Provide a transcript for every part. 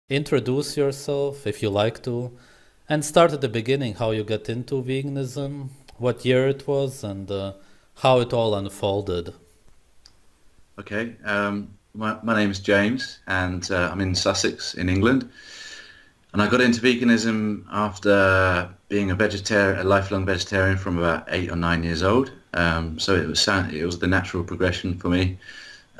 introduce yourself if you like to, and start at the beginning how you got into veganism, what year it was, and how it all unfolded. Okay, my name is James, and I'm in Sussex, in England. And I got into veganism after being a lifelong vegetarian from about 8 or 9 years old. So it was the natural progression for me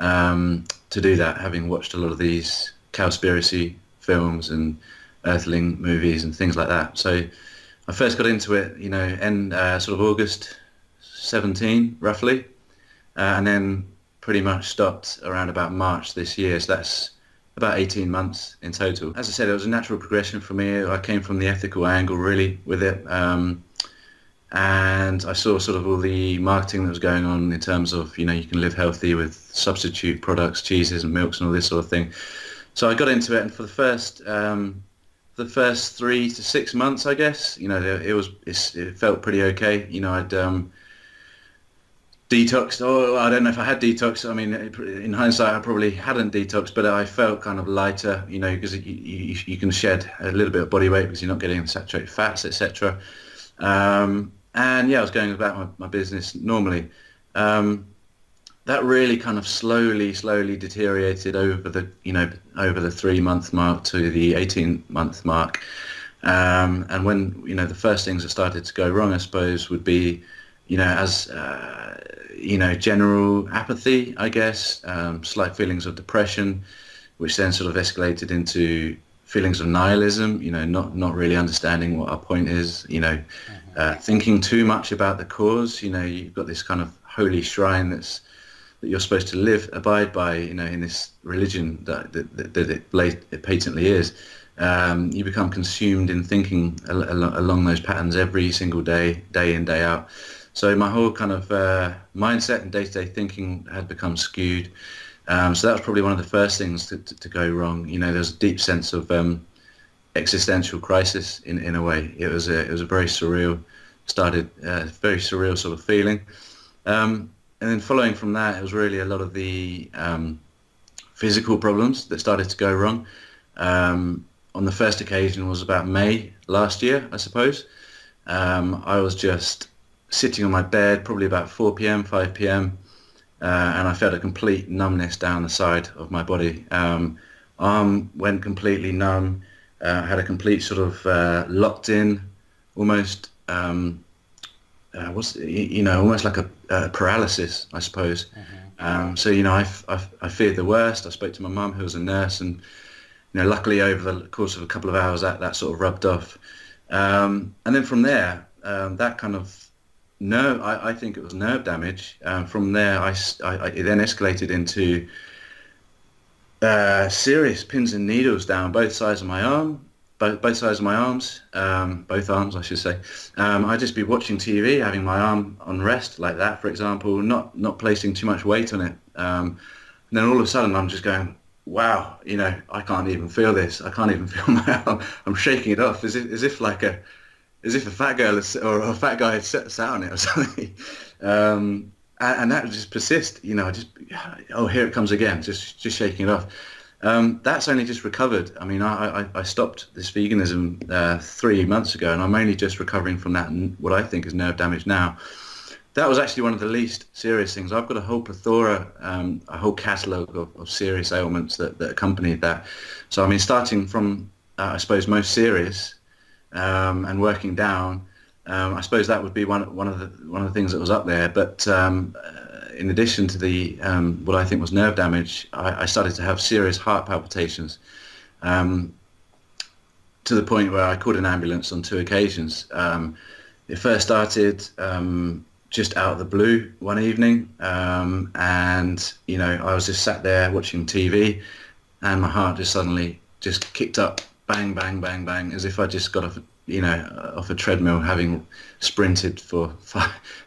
to do that, having watched a lot of these cowspiracy films and Earthling movies and things like that. So I first got into it, in sort of August 17, roughly, and then pretty much stopped around about March this year. So that's about 18 months in total. As I said, it was a natural progression for me. I came from the ethical angle really with it. And I saw sort of all the marketing that was going on in terms of, you can live healthy with substitute products, cheeses and milks and all this sort of thing. So I got into it, and for the first 3 to 6 months, I guess, it felt pretty okay. I'd detoxed. Oh, I don't know if I had detox. I mean, in hindsight, I probably hadn't detoxed, but I felt kind of lighter, because you can shed a little bit of body weight because you're not getting saturated fats, etc. And yeah, I was going about my business normally. That really kind of slowly deteriorated over the 3 month mark to the 18-month mark. And when, the first things that started to go wrong, I suppose, would be, as general apathy, I guess, slight feelings of depression, which then sort of escalated into feelings of nihilism, not really understanding what our point is, thinking too much about the cause. You've got this kind of holy shrine that you're supposed to abide by, in this religion it patently is. You become consumed in thinking along those patterns every single day, day in, day out. So my whole kind of mindset and day-to-day thinking had become skewed. So that was probably one of the first things to go wrong. There's a deep sense of existential crisis in a way. It was a very surreal very surreal sort of feeling. And then following from that, it was really a lot of the physical problems that started to go wrong. On the first occasion was about May last year, I suppose. I was just sitting on my bed, probably about 4 p.m., 5 p.m., and I felt a complete numbness down the side of my body. Arm went completely numb, had a complete sort of locked in, almost, almost like a paralysis, I suppose. So, I feared the worst. I spoke to my mum, who was a nurse, and, luckily over the course of a couple of hours, that sort of rubbed off. And then from there, that kind of nerve, I think it was nerve damage. From there, it then escalated into serious pins and needles down both sides of my arm, both sides of my arms, both arms, I should say. I'd just be watching TV, having my arm on rest like that, for example, not placing too much weight on it. And then all of a sudden, I'm just going, wow, I can't even feel this. I can't even feel my arm. I'm shaking it off as if a fat girl or a fat guy had sat on it or something. And that would just persist, here it comes again, just shaking it off. That's only just recovered. I mean, I stopped this veganism 3 months ago, and I'm only just recovering from that, what I think is nerve damage now. That was actually one of the least serious things. I've got a whole plethora, a whole catalogue of serious ailments that accompanied that. So, I mean, starting from, I suppose, most serious, and working down, I suppose that would be one of the things that was up there. But in addition to the what I think was nerve damage, I started to have serious heart palpitations, to the point where I called an ambulance on 2 occasions. It first started just out of the blue one evening, and I was just sat there watching TV, and my heart just suddenly just kicked up, bang, bang, bang, bang, as if I just got off a treadmill, having sprinted for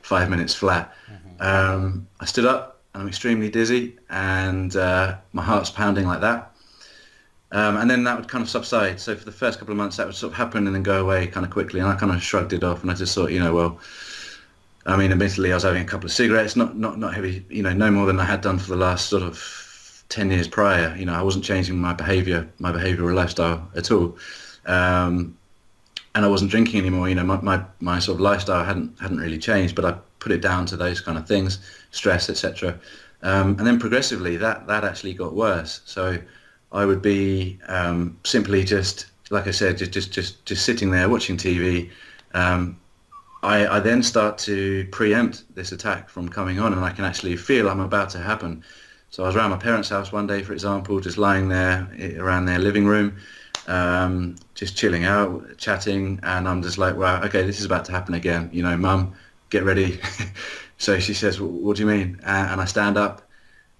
5 minutes flat. I stood up, and I'm extremely dizzy, and my heart's pounding like that. And then that would kind of subside. So for the first couple of months, that would sort of happen and then go away kind of quickly. And I kind of shrugged it off, and I just thought, well, I mean, admittedly, I was having a couple of cigarettes, not heavy, no more than I had done for the last sort of 10 years prior. You know, I wasn't changing my behavioral lifestyle at all. Um, and I wasn't drinking anymore. You know, my sort of lifestyle hadn't really changed, but I put it down to those kind of things, stress, etc. And then progressively, that actually got worse. So I would be simply just, like I said, just sitting there watching TV. Um, I then start to preempt this attack from coming on, and I can actually feel I'm about to happen. So I was around my parents' house one day, for example, just lying there around their living room, just chilling out, chatting, and I'm just like, wow, okay, this is about to happen again. You know, Mum, get ready. So she says, what do you mean? And I stand up,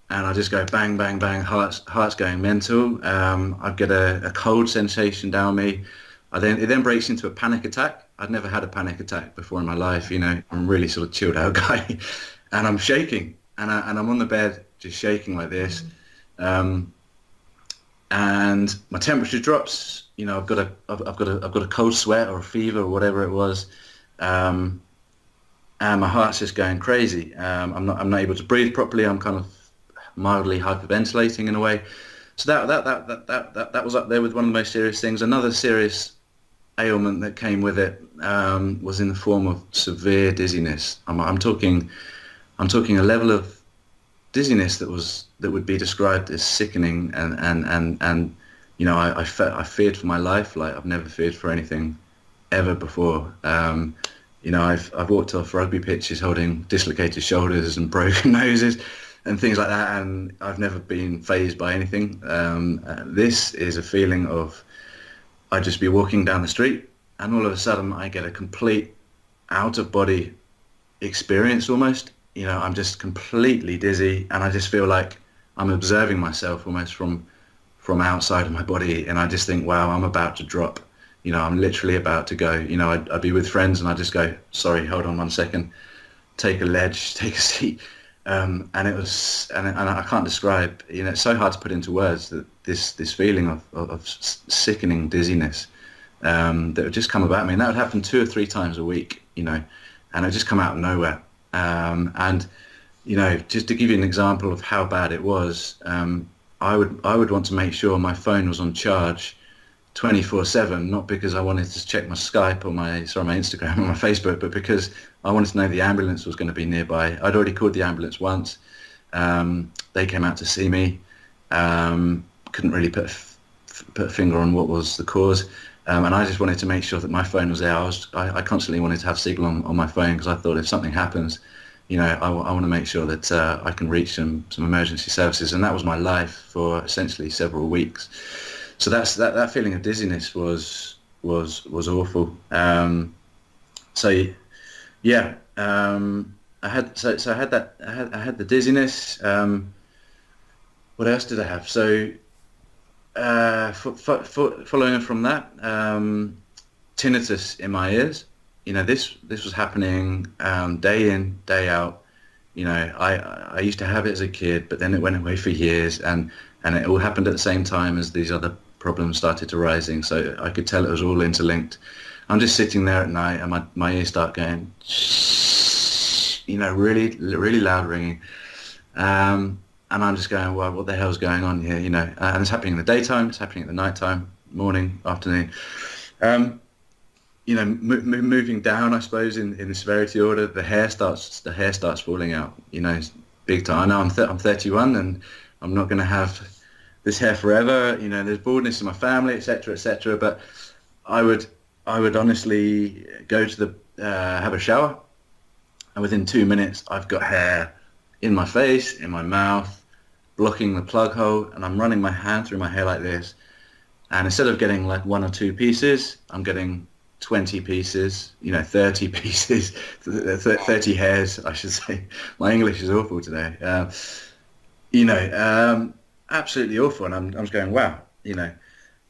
and I just go bang, bang, bang, heart's going mental. I get a cold sensation down me. It then breaks into a panic attack. I'd never had a panic attack before in my life. You know, I'm a really sort of chilled out guy, and I'm shaking, and I'm on the bed just shaking like this, and my temperature drops. You know, I've got a cold sweat or a fever or whatever it was, and my heart's just going crazy. I'm not able to breathe properly. I'm kind of mildly hyperventilating in a way. So that was up there with one of the most serious things. Another serious ailment that came with it was in the form of severe dizziness. I'm talking a level of dizziness that would be described as sickening, and you know, I feared for my life like I've never feared for anything ever before. You know, I've walked off rugby pitches holding dislocated shoulders and broken noses and things like that, and I've never been fazed by anything. This is a feeling of, I'd just be walking down the street and all of a sudden I get a complete out of body experience almost. You know, I'm just completely dizzy, and I just feel like I'm observing myself almost from outside of my body, and I just think, wow, I'm about to drop. You know, I'm literally about to go. You know, I'd be with friends and I'd just go, sorry, hold on 1 second, take a ledge, take a seat. And it was, and I can't describe, you know, it's so hard to put into words that this feeling of sickening dizziness that would just come about me. And that would happen 2 or 3 times a week, you know, and it would just come out of nowhere. And, you know, just to give you an example of how bad it was, I would want to make sure my phone was on charge 24/7, not because I wanted to check my Skype or my Instagram or my Facebook, but because I wanted to know the ambulance was going to be nearby. I'd already called the ambulance once. They came out to see me. Couldn't really put a finger on what was the cause. And I just wanted to make sure that my phone was there. I constantly wanted to have signal on my phone, because I thought if something happens, you know, I want to make sure that I can reach some emergency services. And that was my life for essentially several weeks. So that feeling of dizziness was awful. So yeah, I had the dizziness. What else did I have? So following from that, tinnitus in my ears. You know, this was happening day in, day out. You know, I used to have it as a kid, but then it went away for years, and it all happened at the same time as these other problems started arising. So I could tell it was all interlinked. I'm just sitting there at night, and my ears start going, you know, really, really loud ringing. And I'm just going, well, what the hell's going on here? You know, and it's happening in the daytime, it's happening at the nighttime, morning, afternoon. You know, moving down, I suppose, in the severity order, the hair starts falling out. You know, it's big time. I know I'm 31, and I'm not going to have this hair forever. You know, there's baldness in my family, etc., etc. But I would honestly go to have a shower, and within 2 minutes, I've got hair in my face, in my mouth, blocking the plug hole, and I'm running my hand through my hair like this. And instead of getting like 1 or 2 pieces, I'm getting 20 pieces, you know, 30 pieces, 30 hairs, I should say. My English is awful today. You know, absolutely awful. And I'm just going, wow, you know.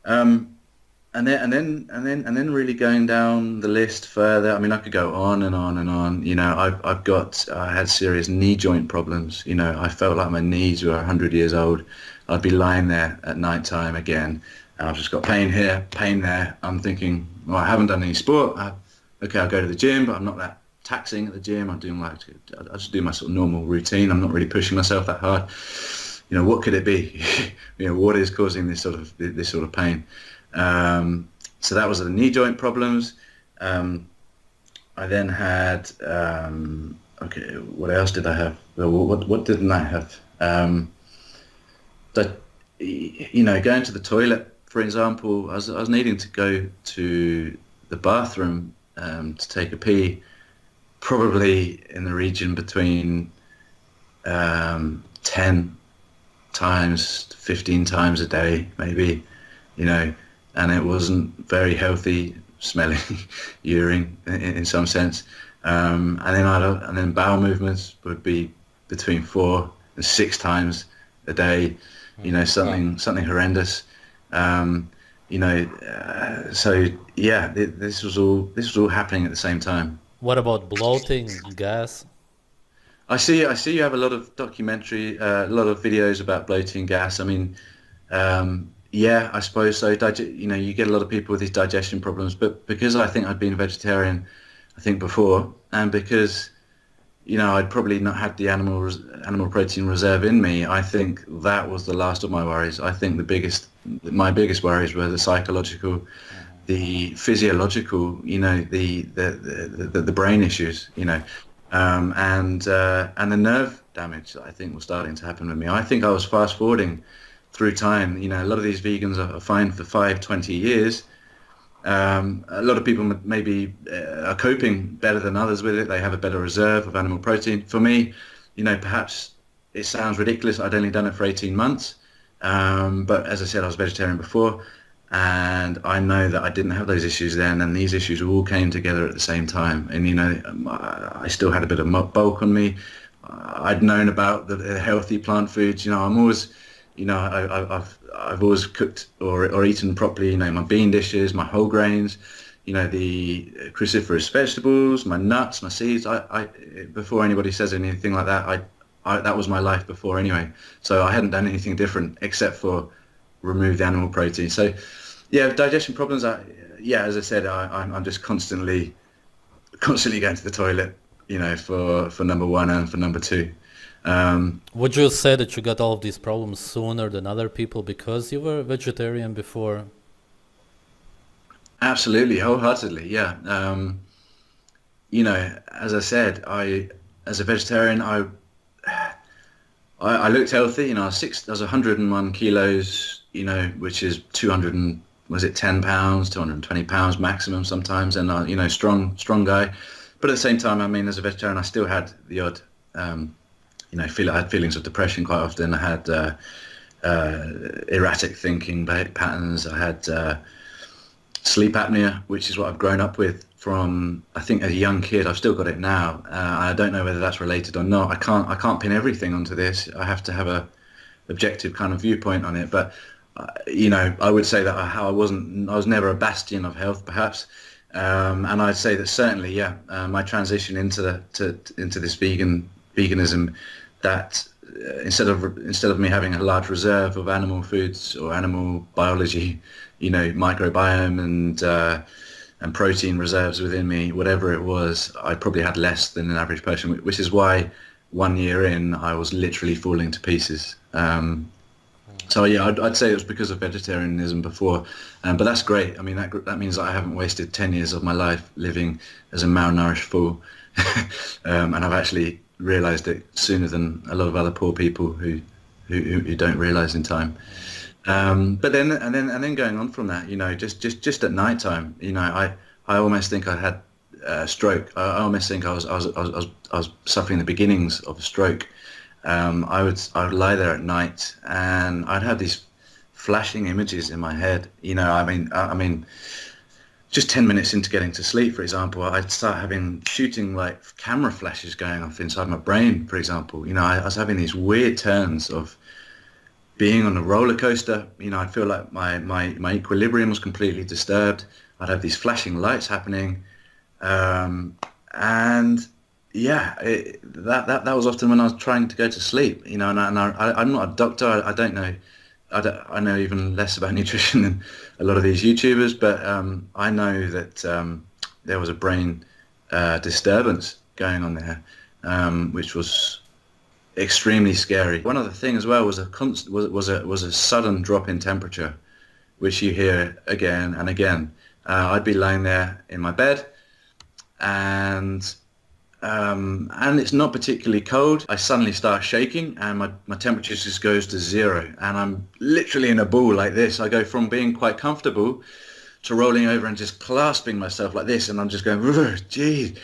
And then really going down the list further. I mean, I could go on and on and on. You know, I had serious knee joint problems. You know, I felt like my knees were 100 years old. I'd be lying there at night time again, and I've just got pain here, pain there. I'm thinking, well, I haven't done any sport. Okay, I'll go to the gym, but I'm not that taxing at the gym. I just do my sort of normal routine. I'm not really pushing myself that hard. what could it be? What is causing this sort of pain? So that was the knee joint problems. I then had, okay, what else did I have? Well, what didn't I have? That, going to the toilet, for example, I was needing to go to the bathroom to take a pee, probably in the region between 10 times, 15 times a day, maybe, and it wasn't very healthy smelling urine in some sense. And then bowel movements would be between 4 and 6 times a day, something horrendous. So yeah, this was all happening at the same time. What about bloating, gas? I see you have a lot of a lot of videos about bloating, gas. I mean, yeah, I suppose so. You get a lot of people with these digestion problems, but because I think I'd been a vegetarian, I think before, and because I'd probably not had the animal protein reserve in me, I think that was the last of my worries. I think my biggest worries were the psychological, the physiological, the brain issues, and the nerve damage that I think was starting to happen with me. I think I was fast forwarding through time. A lot of these vegans are fine for 20 years. A lot of people maybe are coping better than others with it. They have a better reserve of animal protein. For me, perhaps it sounds ridiculous. I'd only done it for 18 months. But as I said, I was vegetarian before, and I know that I didn't have those issues then, and these issues all came together at the same time. And, I still had a bit of bulk on me. I'd known about the healthy plant foods. I'm always, I've always cooked or eaten properly, my bean dishes, my whole grains, the cruciferous vegetables, my nuts, my seeds. I before anybody says anything like that, that was my life before anyway. So I hadn't done anything different except for remove the animal protein. So yeah, digestion problems. As I said, I'm just constantly going to the toilet, for number one and for number two. Would you say that you got all of these problems sooner than other people because you were a vegetarian before? Absolutely, wholeheartedly, yeah. As I said, as a vegetarian, I looked healthy. I was 101 kilos, which is 10 pounds, 220 pounds maximum sometimes, and strong guy. But at the same time, I mean, as a vegetarian, I still had the odd, I had feelings of depression quite often. I had erratic thinking patterns. I had sleep apnea, which is what I've grown up with from, I think, as a young kid. I've still got it now. I don't know whether that's related or not. I can't pin everything onto this. I have to have a objective kind of viewpoint on it. But I would say that I was never a bastion of health, perhaps. And I'd say that certainly, yeah, my transition into this veganism, that instead of me having a large reserve of animal foods or animal biology, microbiome and protein reserves within me, whatever it was, I probably had less than an average person, which is why 1 year in, I was literally falling to pieces. So yeah, I'd say it was because of vegetarianism before, but that's great. I mean, that means that I haven't wasted 10 years of my life living as a malnourished fool, and I've actually realised it sooner than a lot of other poor people who don't realise in time. But then going on from that, just at night time, I almost think I had a stroke. I almost think I was suffering the beginnings of a stroke. I would lie there at night and I'd have these flashing images in my head. I mean, just 10 minutes into getting to sleep, for example, I'd start shooting like camera flashes going off inside my brain, for example. I was having these weird turns of being on a roller coaster. I'd feel like my equilibrium was completely disturbed. I'd have these flashing lights happening. And yeah, that was often when I was trying to go to sleep, and I'm not a doctor. I don't know. I know even less about nutrition than a lot of these YouTubers, but I know that there was a brain disturbance going on there, which was extremely scary. One other thing as well was a sudden drop in temperature, which you hear again and again. I'd be lying there in my bed, and it's not particularly cold. I suddenly start shaking, and my temperature just goes to zero, and I'm literally in a ball like this. I go from being quite comfortable to rolling over and just clasping myself like this, and I'm just going, geez.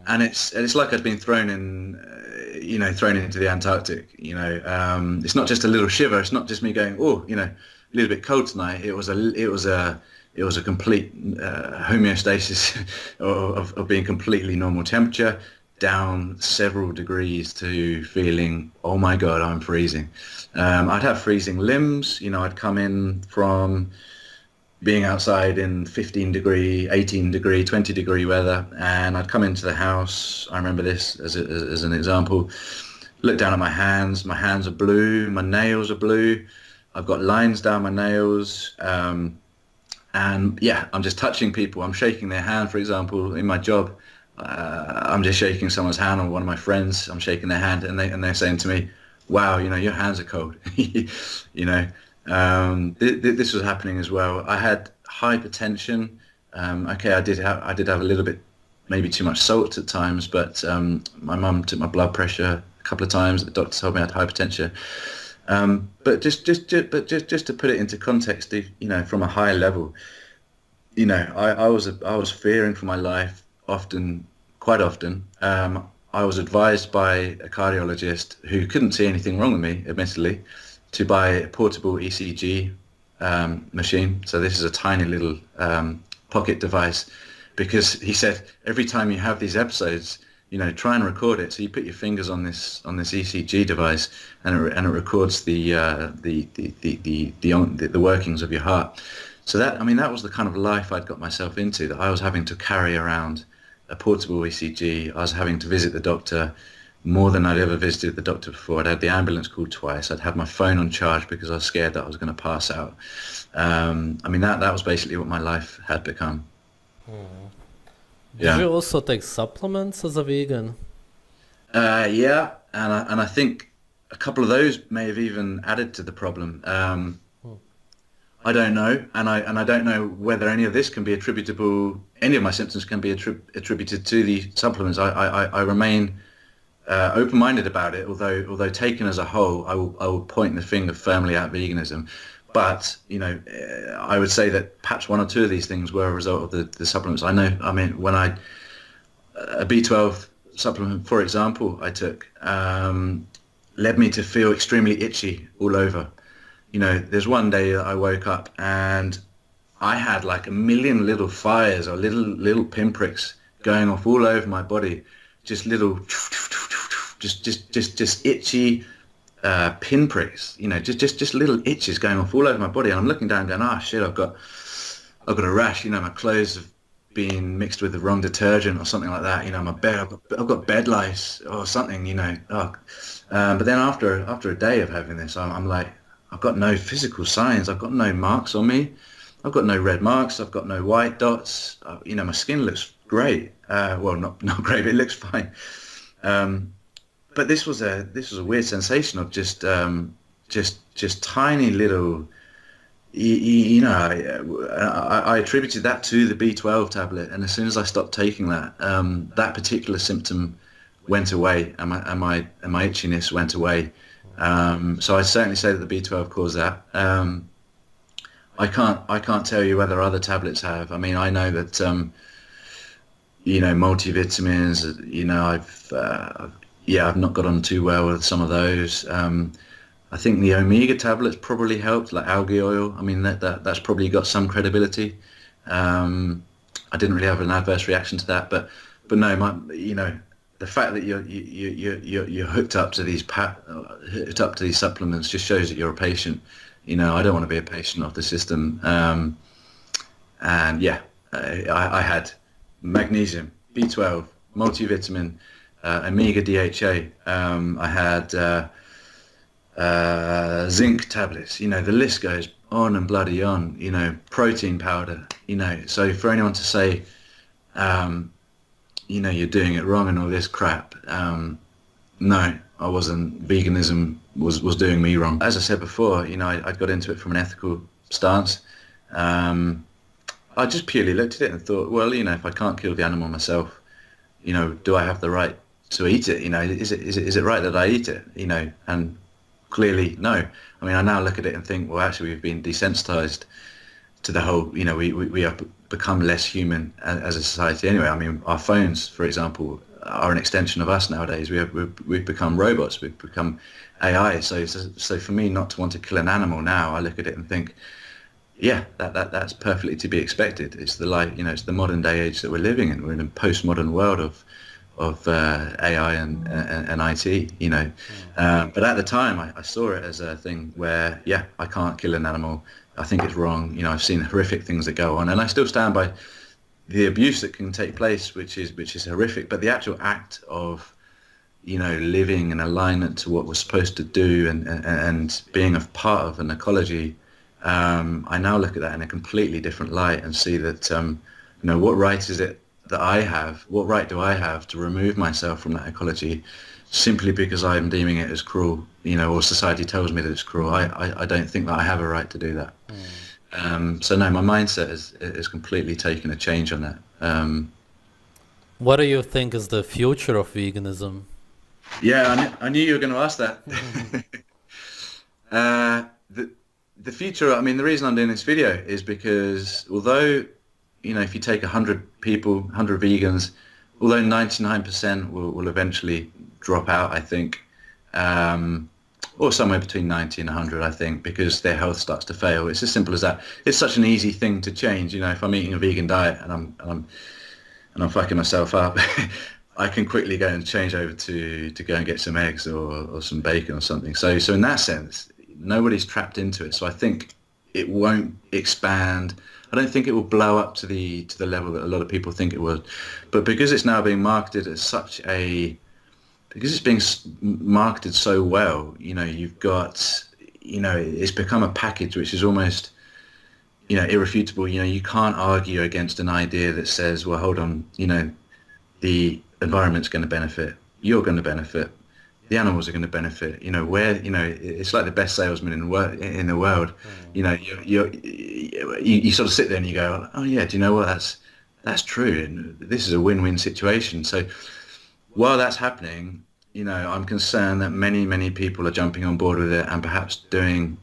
And it's like I'd been thrown thrown into the Antarctic. It's not just a little shiver. It's not just me going, oh, a little bit cold tonight. It was a complete homeostasis of being completely normal temperature, down several degrees to feeling, oh my God, I'm freezing. I'd have freezing limbs. I'd come in from being outside in 15 degree, 18 degree, 20 degree weather, and I'd come into the house. I remember this as an example. Look down at my hands. My hands are blue. My nails are blue. I've got lines down my nails. And yeah, I'm just touching people. I'm shaking their hand, for example, in my job. I'm just shaking someone's hand, or one of my friends. I'm shaking their hand, and they're saying to me, "Wow, your hands are cold." This was happening as well. I had hypertension. Okay, I did have a little bit, maybe too much salt at times, but my mum took my blood pressure a couple of times. The doctor told me I had hypertension. But just to put it into context, from a higher level, I was fearing for my life quite often. I was advised by a cardiologist who couldn't see anything wrong with me, admittedly, to buy a portable ECG machine. So this is a tiny little pocket device, because he said every time you have these episodes, try and record it. So you put your fingers on this ECG device, and it records the workings of your heart. So that was the kind of life I'd got myself into, that I was having to carry around a portable ECG. I was having to visit the doctor more than I'd ever visited the doctor before. I'd had the ambulance called twice. I'd had my phone on charge because I was scared that I was going to pass out. That was basically what my life had become. Did you also take supplements as a vegan? Yeah, and I think a couple of those may have even added to the problem. I don't know, and I don't know whether any of this can be attributable. Any of my symptoms can be attributed to the supplements. I remain open-minded about it. Although taken as a whole, I will point the finger firmly at veganism. But I would say that perhaps one or two of these things were a result of the supplements. When a B12 supplement, for example, I took, led me to feel extremely itchy all over. There's one day that I woke up and I had like a million little fires or little pinpricks going off all over my body, just little, just itchy pinpricks, just little itches going off all over my body. And I'm looking down, going, shit, I've got a rash. My clothes have been mixed with the wrong detergent or something like that. My bed, I've got bed lice or something. But then after a day of having this, I'm like, I've got no physical signs. I've got no marks on me. I've got no red marks. I've got no white dots. My skin looks great. Well, not great, but it looks fine. But this was a weird sensation of just tiny little. I attributed that to the B12 tablet, and as soon as I stopped taking that, that particular symptom went away, and my itchiness went away. So I certainly say that the B12 caused that. I can't tell you whether other tablets have. I know that multivitamins. I've not got on too well with some of those. I think the omega tablets probably helped, like algae oil. That's probably got some credibility. I didn't really have an adverse reaction to that, but no, the fact that you're hooked up to these supplements just shows that you're a patient. I don't want to be a patient of the system. And yeah, I had magnesium, B12, multivitamin, omega DHA. I had zinc tablets. The list goes on and bloody on. Protein powder. So for anyone to say, you're doing it wrong and all this crap. No, I wasn't, veganism was doing me wrong. As I said before, I got into it from an ethical stance. Um, I just purely looked at it and thought, well, if I can't kill the animal myself, do I have the right to eat it? Is it right that I eat it? And clearly, no. I mean, I now look at it and think, well, actually, we've been desensitized to the whole, we have become less human as a society anyway. I mean, our phones, for example, are an extension of us nowadays. We've become robots. We've become AI. So for me, not to want to kill an animal now, I look at it and think, yeah, that's perfectly to be expected. It's it's the modern day age that we're living in. We're in a postmodern world of AI and IT, but at the time I saw it as a thing where, yeah, I can't kill an animal. I think it's wrong. I've seen horrific things that go on, and I still stand by the abuse that can take place, which is horrific. But the actual act of, living in alignment to what we're supposed to do and being a part of an ecology, I now look at that in a completely different light and see that, what right is it that I have? What right do I have to remove myself from that ecology simply because I'm deeming it as cruel, or society tells me that it's cruel? I don't think that I have a right to do that. So no, my mindset is completely taken a change on that. What do you think is the future of veganism? Yeah, I knew you were going to ask that. The future, I mean, the reason I'm doing this video is because although, if you take 100 people, 100 vegans, although 99% will eventually drop out, I think, or somewhere between 90 and 100, I think, because their health starts to fail. It's as simple as that. It's such an easy thing to change. If I'm eating a vegan diet and I'm fucking myself up, I can quickly go and change over to go and get some eggs or some bacon or something. So in that sense, nobody's trapped into it. So I think it won't expand. I don't think it will blow up to the level that a lot of people think it will. But because it's now being marketed as because it's being marketed so well, you've got, it's become a package which is almost, irrefutable. You can't argue against an idea that says, well, hold on, the environment's going to benefit, you're going to benefit, the animals are going to benefit. It's like the best salesman in the world. You sort of sit there and you go, oh yeah, do you know what? That's true, and this is a win-win situation. So while that's happening, I'm concerned that many people are jumping on board with it and perhaps doing.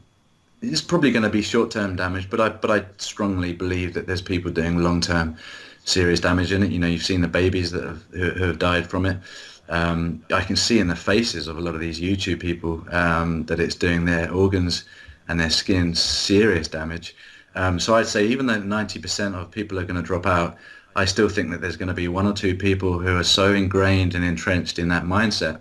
It's probably going to be short-term damage, but I strongly believe that there's people doing long-term serious damage in it. You've seen the babies who have died from it. I can see in the faces of a lot of these YouTube people that it's doing their organs and their skin serious damage. So I'd say even though 90% of people are going to drop out, I still think that there's going to be one or two people who are so ingrained and entrenched in that mindset,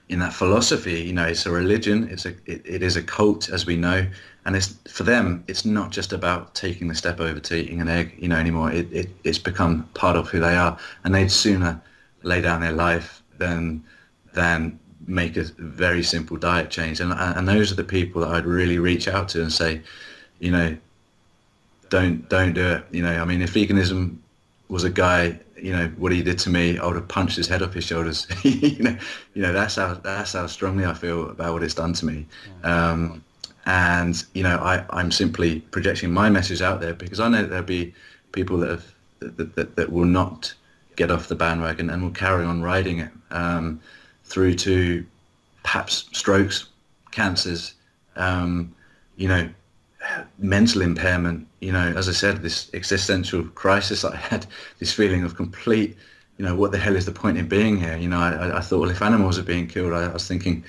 in that philosophy. It's a religion, it is a cult, as we know, and for them it's not just about taking the step over to eating an egg anymore. It's become part of who they are, and they'd sooner lay down their life than make a very simple diet change. And those are the people that I'd really reach out to and say, don't do it. I mean, if veganism was a guy, what he did to me, I would have punched his head off his shoulders. That's how strongly I feel about what it's done to me. And I'm simply projecting my message out there because I know that there'll be people that will not get off the bandwagon and will carry on riding it through to perhaps strokes, cancers, mental impairment. As I said, this existential crisis I had, this feeling of complete, what the hell is the point in being here? I thought, well, if animals are being killed, I was thinking,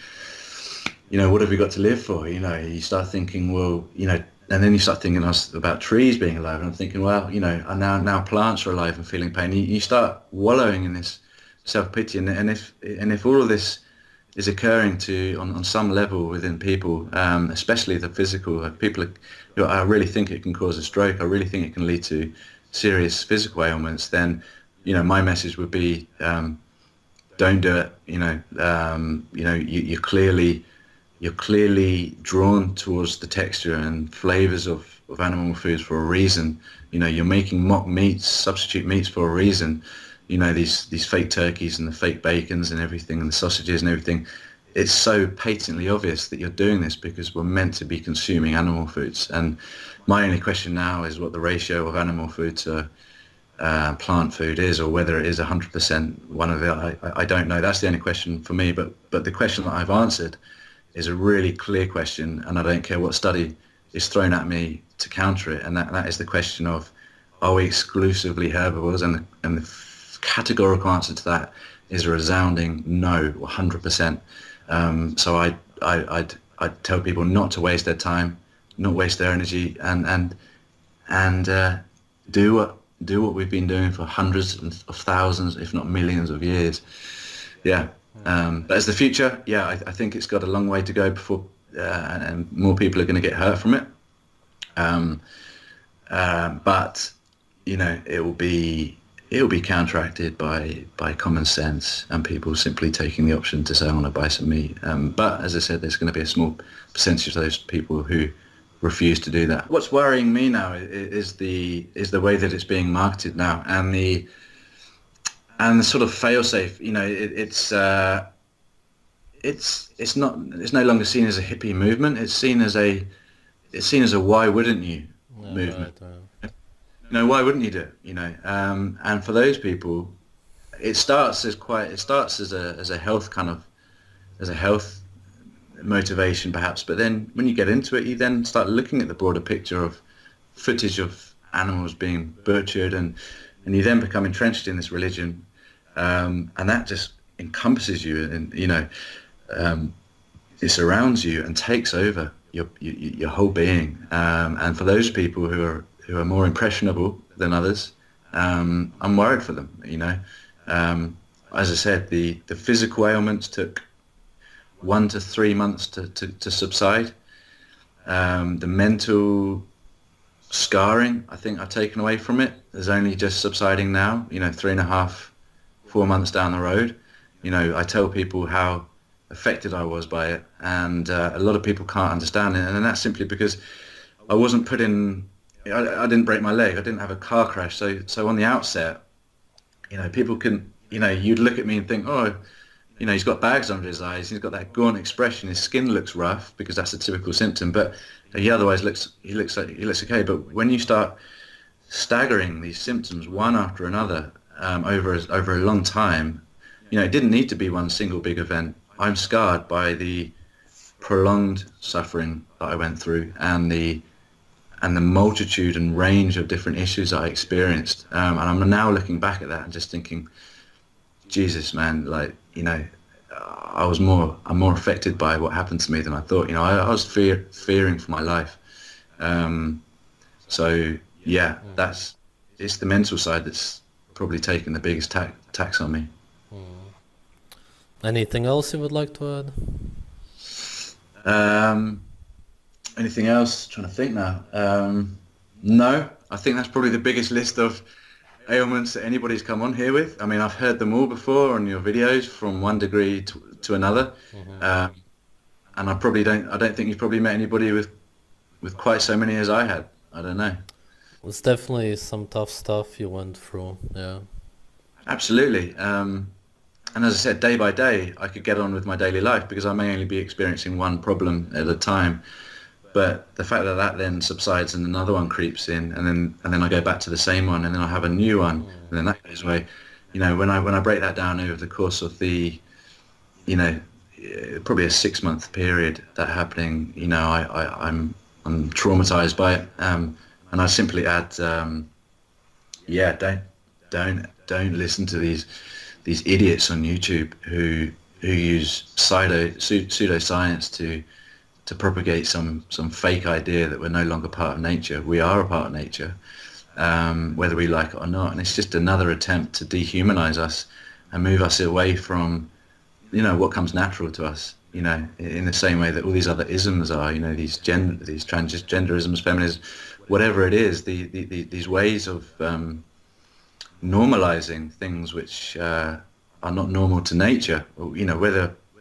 what have we got to live for? You start thinking, well, and then you start thinking about trees being alive, and I'm thinking, well, and now plants are alive and feeling pain. You start wallowing in this self-pity, and if all of this is occurring on some level within people, especially the physical, people I really think it can cause a stroke. I really think it can lead to serious physical ailments. Then, my message would be, don't do it. You're clearly drawn towards the texture and flavors of animal foods for a reason. You're making mock meats, substitute meats for a reason. these fake turkeys and the fake bacons and everything and the sausages and everything. It's so patently obvious that you're doing this because we're meant to be consuming animal foods. And my only question now is what the ratio of animal food to plant food is, or whether it is 100% one of it. I don't know. That's the only question for me. But the question that I've answered is a really clear question, and I don't care what study is thrown at me to counter it. And that is the question of, are we exclusively herbivores? And the categorical answer to that is a resounding no, 100%. So I'd tell people not to waste their time, not waste their energy, and do what we've been doing for hundreds of thousands, if not millions of years. Yeah. But as the future, yeah, I think it's got a long way to go before, and more people are going to get hurt from it. But it will be counteracted by common sense and people simply taking the option to say, I want to buy some meat. But as I said, there's going to be a small percentage of those people who refuse to do that. What's worrying me now is the way that it's being marketed now, and the sort of fail-safe. It's no longer seen as a hippie movement. It's seen as a why wouldn't you movement. Right. Why wouldn't you do it? And for those people, it starts as a health motivation perhaps, but then when you get into it, you then start looking at the broader picture of footage of animals being butchered, and you then become entrenched in this religion, and that just encompasses you, and it surrounds you and takes over your whole being. And for those people who are more impressionable than others, I'm worried for them. As I said, the physical ailments took 1 to 3 months to subside. The mental scarring, I think, I've taken away from it is only just subsiding now. 3.5, 4 months down the road. I tell people how affected I was by it, and a lot of people can't understand it, and that's simply because I wasn't put in. I didn't break my leg. I didn't have a car crash. So on the outset, people can, you'd look at me and think, oh, he's got bags under his eyes. He's got that gaunt expression. His skin looks rough because that's a typical symptom. But he otherwise looks okay. But when you start staggering these symptoms one after another over a long time, it didn't need to be one single big event. I'm scarred by the prolonged suffering that I went through, and the multitude and range of different issues that I experienced. And I'm now looking back at that and just thinking, Jesus, man, I'm more affected by what happened to me than I thought. I was fearing for my life. So yeah, it's the mental side that's probably taken the biggest tax on me. Anything else you would like to add? Anything else? I'm trying to think now. No, I think that's probably the biggest list of ailments that anybody's come on here with. I mean, I've heard them all before on your videos from one degree to another. And I don't think you've probably met anybody with quite so many as I had. I don't know. It's definitely some tough stuff you went through. Yeah. Absolutely. And as I said, day by day, I could get on with my daily life because I may only be experiencing one problem at a time. But the fact that then subsides and another one creeps in, and then I go back to the same one, and then I have a new one, and then that goes away. When I break that down over the course of the, probably a 6-month period, that happening, I'm traumatized by it, and I simply add, don't listen to these idiots on YouTube who use pseudoscience to propagate some fake idea that we're no longer part of nature. We are a part of nature, whether we like it or not. And it's just another attempt to dehumanize us and move us away from, what comes natural to us. In the same way that all these other isms are. These transgenderisms, feminism, whatever it is. These ways of normalizing things which are not normal to nature.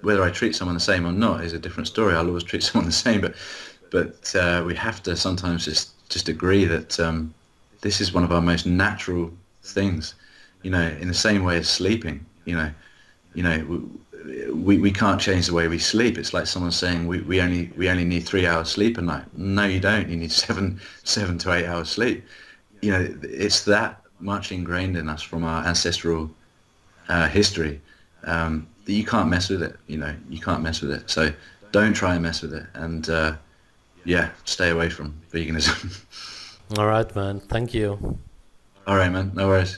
Whether I treat someone the same or not is a different story. I'll always treat someone the same, but we have to sometimes just agree that this is one of our most natural things. You know, in the same way as sleeping. You know, we can't change the way we sleep. It's like someone saying we only need 3 hours sleep a night. No, you don't. You need 7 to 8 hours sleep. You know, it's that much ingrained in us from our ancestral history that you can't mess with it. You know, you can't mess with it. So don't try and mess with it. And yeah, stay away from veganism. All right, man. Thank you. All right, man. No worries.